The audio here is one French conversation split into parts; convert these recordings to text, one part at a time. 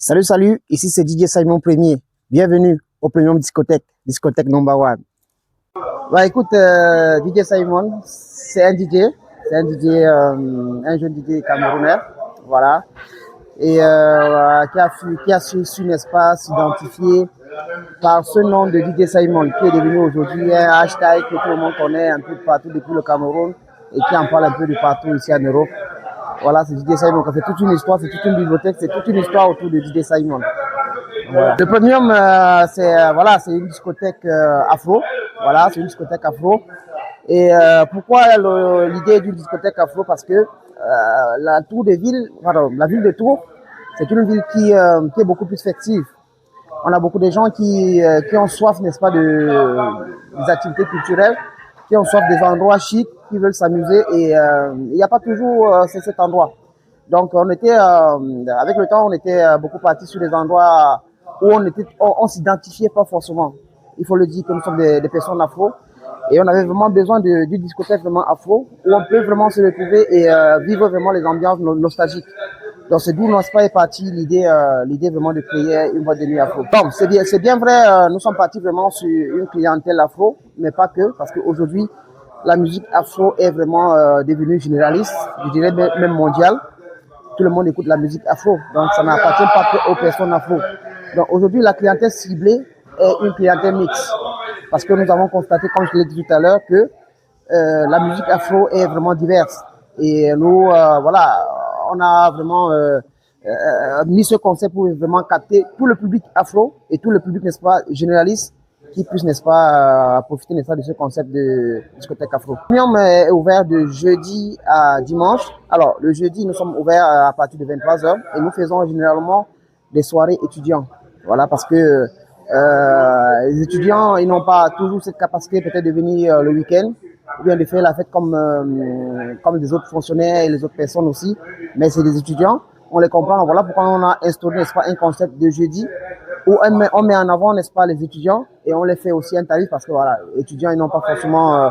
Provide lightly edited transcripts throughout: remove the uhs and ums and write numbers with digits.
Salut, salut, ici c'est DJ Simon Premier. Bienvenue au Premium Discothèque, Discothèque number one. Bah écoute, DJ Simon, c'est un DJ, un jeune DJ camerounais, voilà, et qui a su, n'est-ce pas, s'identifier par ce nom de DJ Simon, qui est devenu aujourd'hui un hashtag que tout le monde connaît un peu partout depuis le Cameroun et qui en parle un peu de partout ici en Europe. Voilà, c'est DJ Simon. C'est toute une histoire, c'est toute une bibliothèque, c'est toute une histoire autour de DJ Simon. Voilà. Le Premium, c'est une discothèque afro. Voilà, c'est une discothèque afro. Et pourquoi l'idée d'une discothèque afro? Parce que la ville de Tours, c'est une ville qui est beaucoup plus festive. On a beaucoup de gens qui ont soif, n'est-ce pas, des activités culturelles, qui ont soif des endroits chics, qui veulent s'amuser et il n'y a pas toujours cet endroit. Donc avec le temps, on était beaucoup partis sur des endroits où on s'identifiait pas forcément. Il faut le dire que nous sommes des personnes afro et on avait vraiment besoin d'une discothèque vraiment afro où on peut vraiment se retrouver et vivre vraiment les ambiances nostalgiques. Donc c'est d'où est partie l'idée vraiment de créer une boîte de nuit afro. Donc c'est bien vrai, nous sommes partis vraiment sur une clientèle afro, mais pas que, parce qu'aujourd'hui la musique afro est vraiment devenue généraliste, je dirais même mondiale. Tout le monde écoute la musique afro, donc ça n'appartient pas que aux personnes afro. Donc aujourd'hui la clientèle ciblée est une clientèle mixte, parce que nous avons constaté, comme je l'ai dit tout à l'heure, que la musique afro est vraiment diverse. Et nous, on a vraiment mis ce concept pour vraiment capter tout le public afro et tout le public, n'est-ce pas, généraliste, qui puisse, n'est-ce pas, profiter, n'est-ce pas, de ce concept de discothèque afro. Le Premium est ouvert de jeudi à dimanche. Alors, le jeudi, nous sommes ouverts à partir de 23h et nous faisons généralement des soirées étudiants. Voilà, parce que les étudiants, ils n'ont pas toujours cette capacité peut-être de venir le week-end ou bien de faire la fête comme des autres fonctionnaires et les autres personnes aussi. Mais c'est des étudiants, on les comprend. Voilà pourquoi on a instauré, n'est-ce pas, un concept de jeudi où on met en avant, n'est-ce pas, les étudiants et on les fait aussi un tarif parce que voilà, les étudiants, ils n'ont pas forcément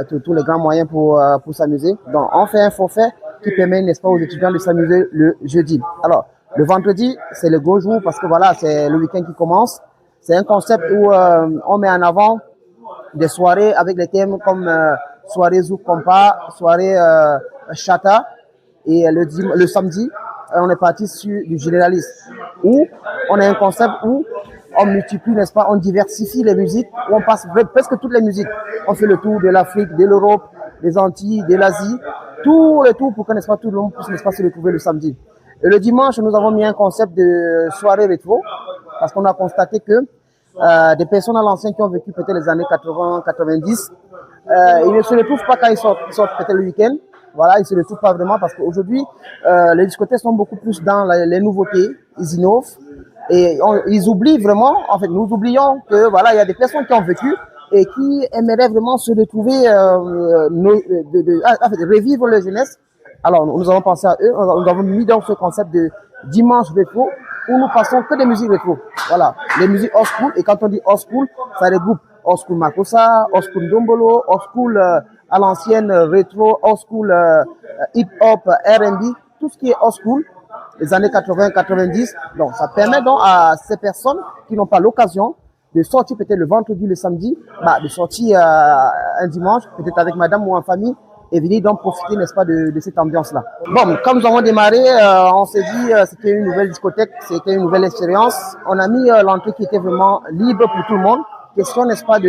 tous les grands moyens pour s'amuser. Donc, on fait un forfait qui permet, n'est-ce pas, aux étudiants de s'amuser le jeudi. Alors, le vendredi, c'est le gros jour parce que voilà, c'est le week-end qui commence. C'est un concept où on met en avant des soirées avec des thèmes comme soirée Zouk Compa, soirée Chata. Et le samedi, on est parti sur du généraliste, où on a un concept où on multiplie, n'est-ce pas, on diversifie les musiques, où on passe presque toutes les musiques. On fait le tour de l'Afrique, de l'Europe, des Antilles, de l'Asie, tout le tour pour que, n'est-ce pas, tout le monde puisse, n'est-ce pas, se retrouver le samedi. Et le dimanche, nous avons mis un concept de soirée rétro, parce qu'on a constaté que des personnes à l'ancien qui ont vécu peut-être les années 80, 90, ils ne se retrouvent pas quand ils sortent peut-être le week-end. Voilà, ils ne se retrouvent pas vraiment parce qu'aujourd'hui, les discothèques sont beaucoup plus dans les nouveautés, ils innovent et ils oublient vraiment, en fait, nous oublions que voilà, il y a des personnes qui ont vécu et qui aimeraient vraiment se retrouver, revivre leur jeunesse. Alors, nous avons pensé à eux, nous avons mis dans ce concept de dimanche rétro où nous passons que des musiques rétro. Voilà, les musiques old school. Et quand on dit old school, ça regroupe old school Makossa, old school Dombolo, old school à l'ancienne rétro, old school hip-hop, R&B, tout ce qui est old school, les années 80-90. Donc, ça permet donc à ces personnes qui n'ont pas l'occasion de sortir peut-être le vendredi, le samedi, de sortir un dimanche, peut-être avec madame ou en famille, et venir donc profiter, n'est-ce pas, de cette ambiance-là. Bon, comme nous avons démarré, on s'est dit c'était une nouvelle discothèque, c'était une nouvelle expérience. On a mis l'entrée qui était vraiment libre pour tout le monde. Question, n'est-ce pas,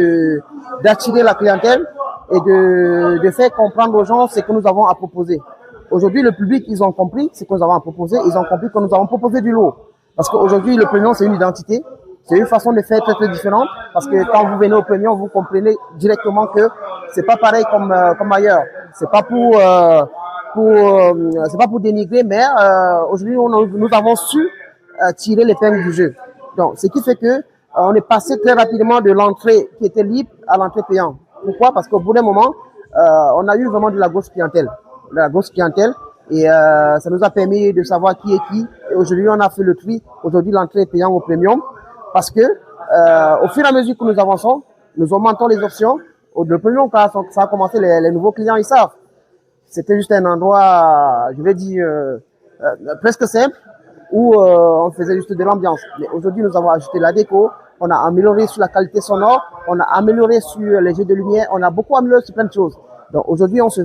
d'attirer la clientèle et de faire comprendre aux gens ce que nous avons à proposer. Aujourd'hui, le public, ils ont compris ce que nous avons à proposer. Ils ont compris que nous avons proposé du lourd. Parce qu'aujourd'hui, le Premium, c'est une identité. C'est une façon de faire très, très différente. Parce que quand vous venez au Premium, vous comprenez directement que c'est pas pareil comme ailleurs. C'est pas c'est pas pour dénigrer, mais aujourd'hui, nous avons su tirer l'épingle du jeu. Donc, ce qui fait que on est passé très rapidement de l'entrée qui était libre à l'entrée payante. Pourquoi? Parce qu'au bout d'un moment, on a eu vraiment de la grosse clientèle. De la grosse clientèle. Et ça nous a permis de savoir qui est qui. Et aujourd'hui, on a fait le tri. Aujourd'hui, l'entrée est payante au Premium. Parce que au fur et à mesure que nous avançons, nous augmentons les options. Le Premium, quand ça a commencé, les nouveaux clients, ils savent. C'était juste un endroit, je vais dire, presque simple. où on faisait juste de l'ambiance. Mais aujourd'hui, nous avons ajouté la déco, on a amélioré sur la qualité sonore, on a amélioré sur les jeux de lumière, on a beaucoup amélioré sur plein de choses. Donc aujourd'hui, on se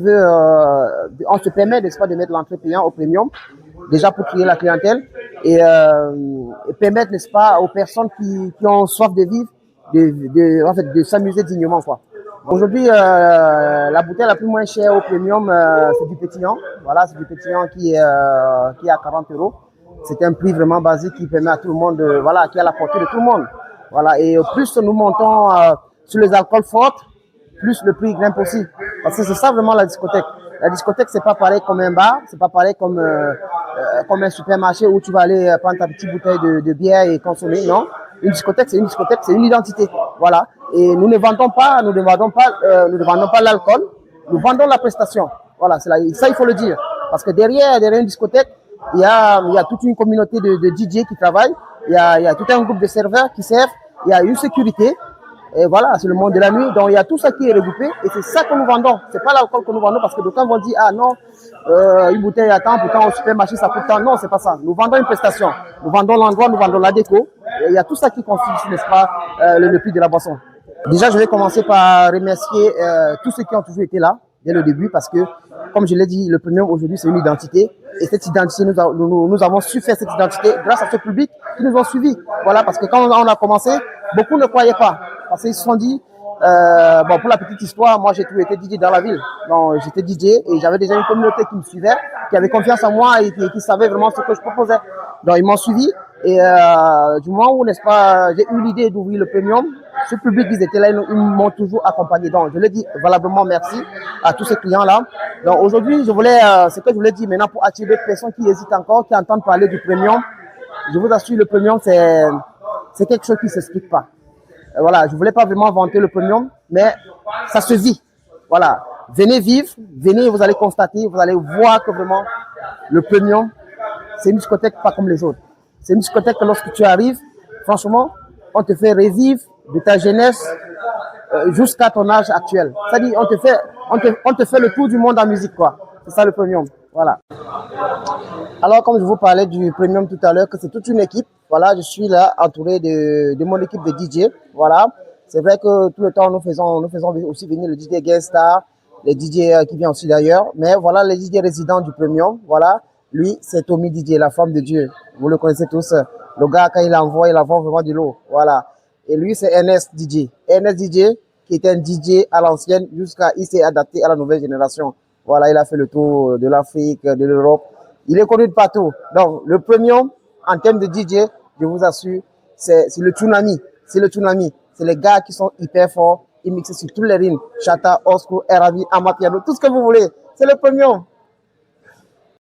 permet, n'est-ce pas, de mettre l'entrée payant au premium, déjà pour créer la clientèle et permettre, n'est-ce pas, aux personnes qui ont soif de vivre, en fait, de s'amuser dignement, quoi. Aujourd'hui, la bouteille la plus moins chère au premium, c'est du pétillant. Voilà, c'est du pétillant qui est à 40 euros. C'est un prix vraiment basique qui permet à tout le monde, voilà, qui est à la portée de tout le monde. Voilà, et plus nous montons sur les alcools forts, plus le prix grimpe aussi. Parce que c'est ça vraiment la discothèque. La discothèque, c'est pas pareil comme un bar, c'est pas pareil comme un supermarché où tu vas aller prendre ta petite bouteille de bière et consommer. Non, une discothèque, c'est une discothèque, c'est une identité. Voilà. Et nous ne vendons pas l'alcool, nous vendons la prestation. Voilà, ça il faut le dire. Parce que derrière une discothèque, il y a toute une communauté de DJ qui travaillent, il y a tout un groupe de serveurs qui servent, il y a une sécurité. Et voilà, c'est le monde de la nuit. Donc, il y a tout ça qui est regroupé et c'est ça que nous vendons. C'est pas l'alcool que nous vendons parce que d'autres vont dire, ah non, une bouteille à temps, pourtant au supermarché ça coûte tant. Non, c'est pas ça. Nous vendons une prestation. Nous vendons l'endroit, nous vendons la déco. Et il y a tout ça qui constitue, n'est-ce pas, le prix de la boisson. Déjà, je vais commencer par remercier tous ceux qui ont toujours été là dès le début parce que, comme je l'ai dit, le premium aujourd'hui, c'est une identité. Et cette identité, nous avons su faire cette identité grâce à ce public qui nous ont suivis. Voilà, parce que quand on a commencé, beaucoup ne croyaient pas. Parce qu'ils se sont dit, bon, pour la petite histoire, moi j'ai toujours été DJ dans la ville. Donc j'étais DJ et j'avais déjà une communauté qui me suivait, qui avait confiance en moi et qui savait vraiment ce que je proposais. Donc ils m'ont suivi et du moment où, n'est-ce pas, j'ai eu l'idée d'ouvrir le premium, ce public, ils étaient là, ils m'ont toujours accompagné. Donc je le dis valablement merci à tous ces clients-là. Donc aujourd'hui, ce que je voulais dire maintenant pour attirer des personnes qui hésitent encore, qui entendent parler du premium, je vous assure, le premium, c'est quelque chose qui ne s'explique pas. Voilà, je voulais pas vraiment vanter le premium, mais ça se vit. Voilà, venez vivre, venez, vous allez constater, vous allez voir que vraiment le premium, c'est une discothèque pas comme les autres. C'est une discothèque que lorsque tu arrives, franchement, on te fait revivre de ta jeunesse jusqu'à ton âge actuel. C'est-à-dire, on te fait le tour du monde en musique, quoi. C'est ça le premium. Voilà. Alors, comme je vous parlais du premium tout à l'heure, que c'est toute une équipe. Voilà, je suis là entouré de mon équipe de DJ. Voilà. C'est vrai que tout le temps, nous faisons aussi venir le DJ Guest Star, les DJ qui viennent aussi d'ailleurs. Mais voilà, les DJ résidents du premium. Voilà. Lui, c'est Tommy DJ, la femme de Dieu. Vous le connaissez tous. Le gars, quand il envoie vraiment du lot. Voilà. Et lui, c'est Ernest DJ. Ernest DJ, qui était un DJ à l'ancienne, il s'est adapté à la nouvelle génération. Voilà, il a fait le tour de l'Afrique, de l'Europe. Il est connu de partout. Donc, le premium, en termes de DJ, je vous assure, c'est le tsunami. C'est le tsunami. C'est les gars qui sont hyper forts. Ils mixent sur tous les rythmes. Chata, Osco, Erabi, Amapiano, tout ce que vous voulez. C'est le premium.